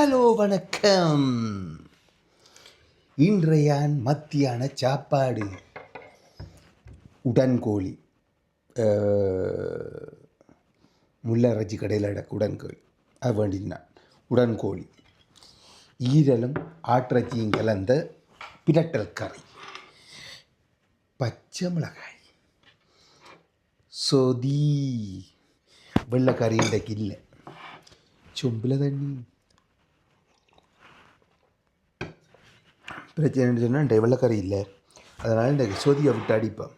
Hello வணக்கம். இன்றைய மத்தியான சாப்பாடு உடன்கோழி, முள்ளரைச்சி கடையில் அடக்க உடன்கோழி. அது வேண்டினான் உடன்கோழி ஈரலும் ஆட்டிறைச்சியும் கலந்த பிரட்டல் கறி, பச்சை மிளகாய், சொதி, வெள்ளைக்கறி இன்றைக்கு இல்லை, சொம்பில் தண்ணி. பிரச்சனைன்னு சொன்னால் இன்றைய வெள்ளைக்கறி இல்லை, அதனால் இன்றைக்கு சொதியை விட்டு அடிப்பேன்.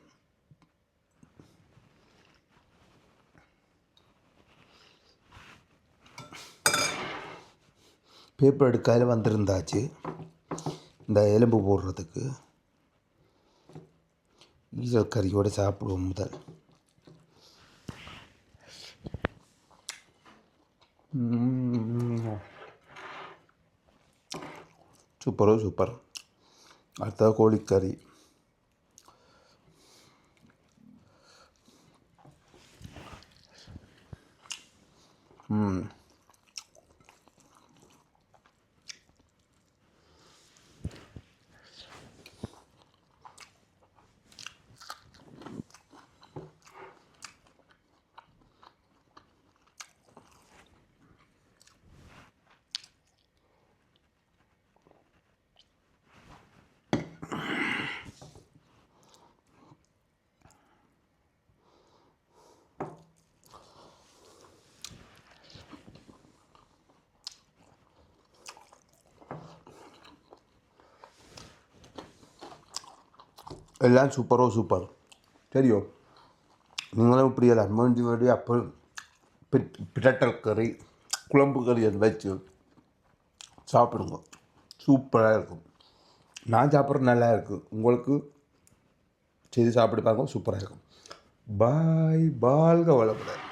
பேப்பர் எடுக்காத வந்திருந்தாச்சு இந்த எலும்பு போடுறதுக்கு. ஈரல் கறியோடு சாப்பிடுவோம் முதல். சூப்பர். அடுத்தது கோழிக்கறி. எல்லாம் சூப்பர். சரியோ, நீங்களும் இப்படி எல்லாம் வேண்டி அப்போ பிரட்டல் கறி, குழம்பு கறி அதை வச்சு சாப்பிடுங்க. சூப்பராக இருக்கும். நான் சாப்பிட்றது நல்லா இருக்குது. உங்களுக்கு செய்து சாப்பிட்டு பாருங்க, சூப்பராக இருக்கும். பாய். வாழ்க வளமுடன்.